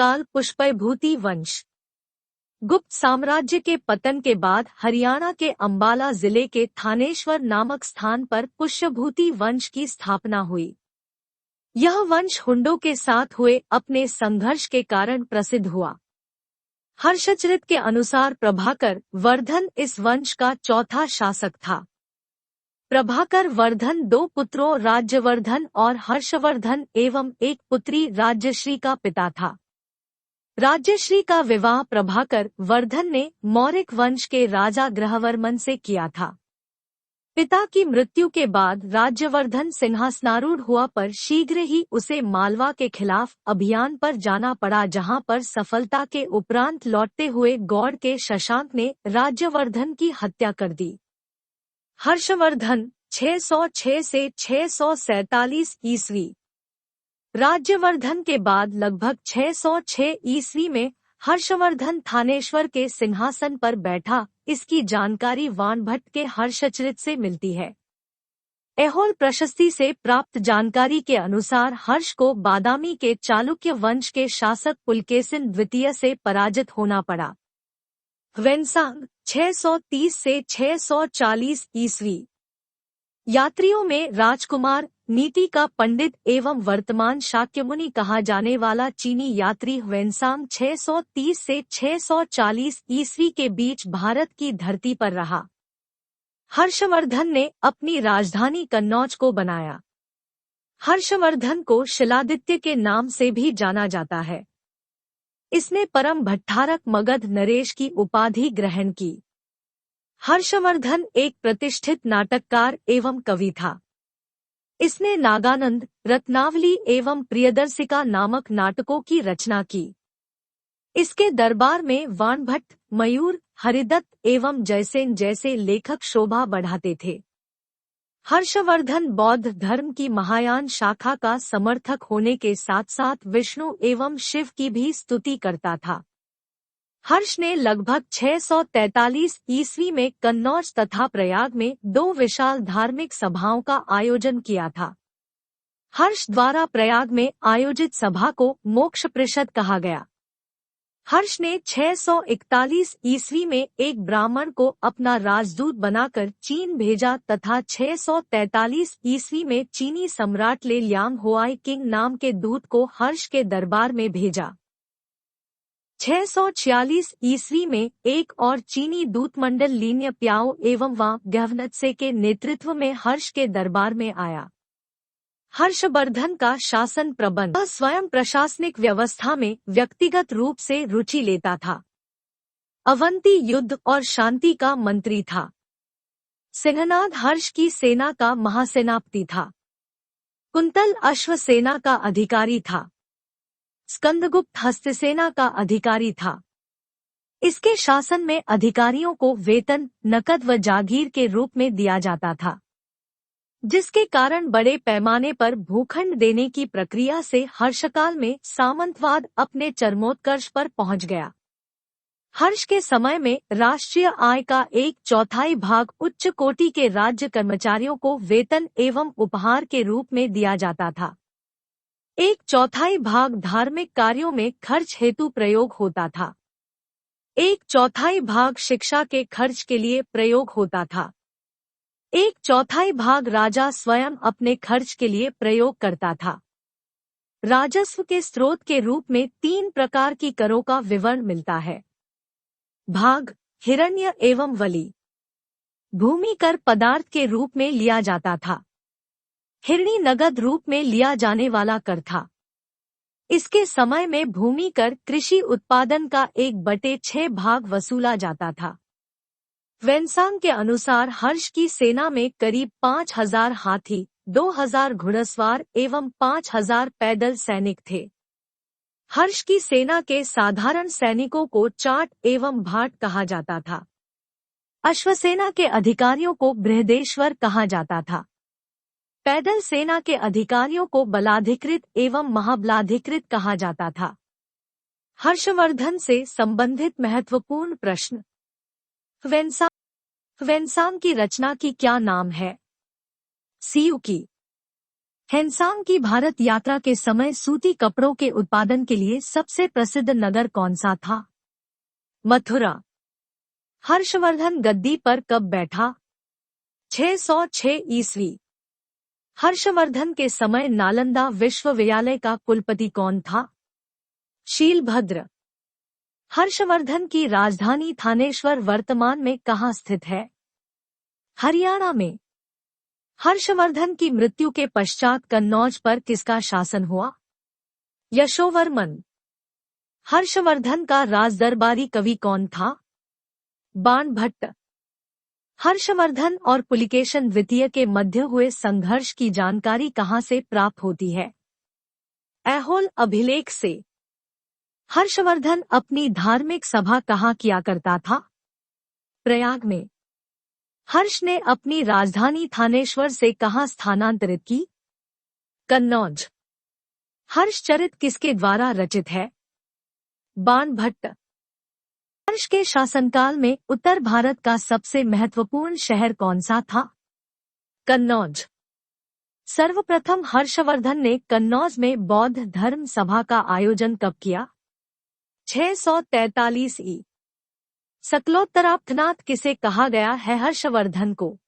काल पुष्पभूति वंश। गुप्त साम्राज्य के पतन के बाद हरियाणा के अंबाला जिले के थानेश्वर नामक स्थान पर पुष्यभूति वंश की स्थापना हुई। यह वंश हुंडों के साथ हुए अपने संघर्ष के कारण प्रसिद्ध हुआ। हर्षचरित के अनुसार प्रभाकर वर्धन इस वंश का चौथा शासक था। प्रभाकर वर्धन 2 पुत्रों राज्यवर्धन और हर्षवर्धन एवं एक पुत्री राज्यश्री का पिता था। राज्यश्री का विवाह प्रभाकर वर्धन ने मौर्य वंश के राजा ग्रहवर्मन से किया था। पिता की मृत्यु के बाद राज्यवर्धन सिंहासनारूढ़ हुआ पर शीघ्र ही उसे मालवा के खिलाफ अभियान पर जाना पड़ा, जहां पर सफलता के उपरांत लौटते हुए गौड़ के शशांक ने राज्यवर्धन की हत्या कर दी। हर्षवर्धन 606 से 647 ईस्वी। राज्यवर्धन के बाद लगभग 606 ईस्वी में हर्षवर्धन थानेश्वर के सिंहासन पर बैठा। इसकी जानकारी वाणभट्ट के हर्षचरित से मिलती है। ऐहोल प्रशस्ति से प्राप्त जानकारी के अनुसार हर्ष को बादामी के चालुक्य वंश के शासक पुलकेशिन द्वितीय से पराजित होना पड़ा। वेनसांग 630 से 640 ईस्वी। यात्रियों में राजकुमार, नीति का पंडित एवं वर्तमान शाक्यमुनि कहा जाने वाला चीनी यात्री ह्वेनसांग 630 से 640 ईस्वी के बीच भारत की धरती पर रहा। हर्षवर्धन ने अपनी राजधानी कन्नौज को बनाया। हर्षवर्धन को शिलादित्य के नाम से भी जाना जाता है। इसने परम भट्ठारक मगध नरेश की उपाधि ग्रहण की। हर्षवर्धन एक प्रतिष्ठित नाटककार एवं कवि था। इसने नागानंद, रत्नावली एवं प्रियदर्शिका नामक नाटकों की रचना की। इसके दरबार में वाणभट्ट, मयूर, हरिदत्त एवं जयसेन जैसे लेखक शोभा बढ़ाते थे। हर्षवर्धन बौद्ध धर्म की महायान शाखा का समर्थक होने के साथ साथ विष्णु एवं शिव की भी स्तुति करता था। हर्ष ने लगभग 643 ईस्वी में कन्नौज तथा प्रयाग में 2 विशाल धार्मिक सभाओं का आयोजन किया था। हर्ष द्वारा प्रयाग में आयोजित सभा को मोक्ष परिषद कहा गया। हर्ष ने 641 ईस्वी में एक ब्राह्मण को अपना राजदूत बनाकर चीन भेजा तथा 643 ईस्वी में चीनी सम्राट ले लियांग होआई किंग नाम के दूत को हर्ष के दरबार में भेजा। 646 ईस्वी में एक और चीनी दूतमंडल लीन्य प्याओ एवं वां गहवनत्से के नेतृत्व में हर्ष के दरबार में आया। हर्षवर्धन का शासन प्रबंध स्वयं प्रशासनिक व्यवस्था में व्यक्तिगत रूप से रुचि लेता था। अवंती युद्ध और शांति का मंत्री था। सिंहनाद हर्ष की सेना का महासेनापति था। कुंतल अश्व सेना का अधिकारी था। स्कंदगुप्त हस्तसेना का अधिकारी था। इसके शासन में अधिकारियों को वेतन नकद व जागीर के रूप में दिया जाता था, जिसके कारण बड़े पैमाने पर भूखंड देने की प्रक्रिया से हर्षकाल में सामंतवाद अपने चरमोत्कर्ष पर पहुंच गया। हर्ष के समय में राष्ट्रीय आय का 1/4 भाग उच्च कोटि के राज्य कर्मचारियों को वेतन एवं उपहार के रूप में दिया जाता था। 1/4 भाग धार्मिक कार्यों में खर्च हेतु प्रयोग होता था। 1/4 भाग शिक्षा के खर्च के लिए प्रयोग होता था। 1/4 भाग राजा स्वयं अपने खर्च के लिए प्रयोग करता था। राजस्व के स्रोत के रूप में 3 प्रकार की करों का विवरण मिलता है। भाग, हिरण्य एवं वली। भूमि कर पदार्थ के रूप में लिया जाता था। हिरणी नगद रूप में लिया जाने वाला कर था। इसके समय में भूमि कर कृषि उत्पादन का 1/6 भाग वसूला जाता था। वेनसांग के अनुसार हर्ष की सेना में करीब 5000 हाथी, 2000 घुड़सवार एवं 5000 पैदल सैनिक थे। हर्ष की सेना के साधारण सैनिकों को चाट एवं भाट कहा जाता था। अश्वसेना के अधिकारियों को बृहदेश्वर कहा जाता था। पैदल सेना के अधिकारियों को बलाधिकृत एवं महाबलाधिकृत कहा जाता था। हर्षवर्धन से संबंधित महत्वपूर्ण प्रश्न। वेनसांग की रचना की क्या नाम है? सीयू की। हेनसांग की भारत यात्रा के समय सूती कपड़ों के उत्पादन के लिए सबसे प्रसिद्ध नगर कौन सा था? मथुरा। हर्षवर्धन गद्दी पर कब बैठा? 606 ईस्वी। हर्षवर्धन के समय नालंदा विश्वविद्यालय का कुलपति कौन था? शीलभद्र। हर्षवर्धन की राजधानी थानेश्वर वर्तमान में कहाँ स्थित है? हरियाणा में। हर्षवर्धन की मृत्यु के पश्चात कन्नौज पर किसका शासन हुआ? यशोवर्मन। हर्षवर्धन का राजदरबारी कवि कौन था? बाणभट्ट। हर्षवर्धन और पुलिकेशन द्वितीय के मध्य हुए संघर्ष की जानकारी कहाँ से प्राप्त होती है? ऐहोल अभिलेख से। हर्षवर्धन अपनी धार्मिक सभा कहाँ किया करता था? प्रयाग में। हर्ष ने अपनी राजधानी थानेश्वर से कहाँ स्थानांतरित की? कन्नौज। हर्षचरित किसके द्वारा रचित है? बाणभट्ट। हर्ष के शासनकाल में उत्तर भारत का सबसे महत्वपूर्ण शहर कौन सा था? कन्नौज। सर्वप्रथम हर्षवर्धन ने कन्नौज में बौद्ध धर्म सभा का आयोजन कब किया? 643 ई। सकलोत्तरार्धनाथ किसे कहा गया है हर्षवर्धन को?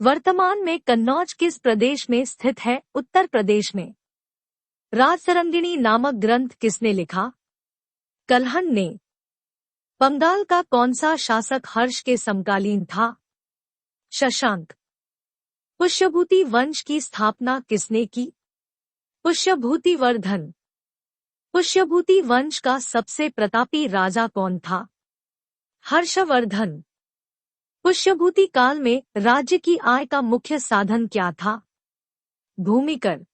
वर्तमान में कन्नौज किस प्रदेश में स्थित है? उत्तर प्रदेश में। राजतरंगिणी नामक ग्रंथ किसने लिखा? कल्हण ने। बंगाल का कौन सा शासक हर्ष के समकालीन था? शशांक। पुष्यभूति वंश की स्थापना किसने की? पुष्यभूतिवर्धन। पुष्यभूति वंश का सबसे प्रतापी राजा कौन था? हर्षवर्धन। पुष्यभूति काल में राज्य की आय का मुख्य साधन क्या था? भूमिकर।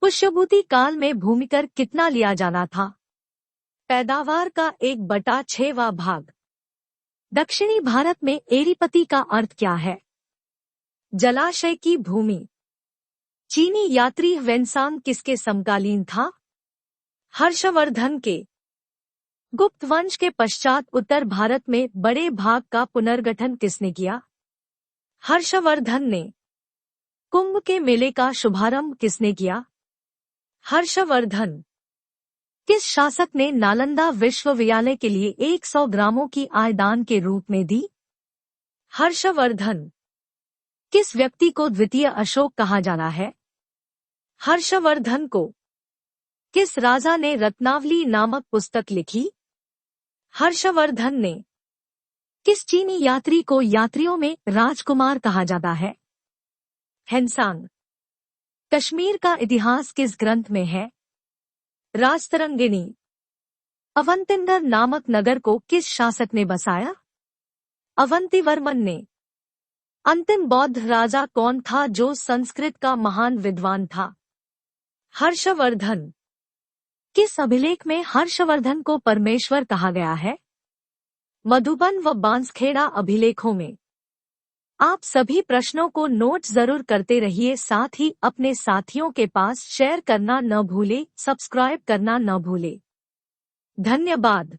पुष्यभूति काल में भूमिकर कितना लिया जाना था? पैदावार का 1/6वां भाग। दक्षिणी भारत में एरीपति का अर्थ क्या है? जलाशय की भूमि। चीनी यात्री ह्वेनसांग किसके समकालीन था? हर्षवर्धन के। गुप्त वंश के पश्चात उत्तर भारत में बड़े भाग का पुनर्गठन किसने किया? हर्षवर्धन ने। कुंभ के मेले का शुभारंभ किसने किया? हर्षवर्धन। किस शासक ने नालंदा विश्वविद्यालय के लिए 100 ग्रामों की आय दान के रूप में दी? हर्षवर्धन। किस व्यक्ति को द्वितीय अशोक कहा जाना है? हर्षवर्धन को। किस राजा ने रत्नावली नामक पुस्तक लिखी? हर्षवर्धन ने। किस चीनी यात्री को यात्रियों में राजकुमार कहा जाता है? हेनसांग। कश्मीर का इतिहास किस ग्रंथ में है? राजतरंगिणी। अवंतिंदर नामक नगर को किस शासक ने बसाया? अवंतिवर्मन ने। अंतिम बौद्ध राजा कौन था जो संस्कृत का महान विद्वान था? हर्षवर्धन। किस अभिलेख में हर्षवर्धन को परमेश्वर कहा गया है? मधुबन व बांसखेड़ा अभिलेखों में। आप सभी प्रश्नों को नोट जरूर करते रहिए, साथ ही अपने साथियों के पास शेयर करना न भूले, सब्सक्राइब करना न भूले। धन्यवाद।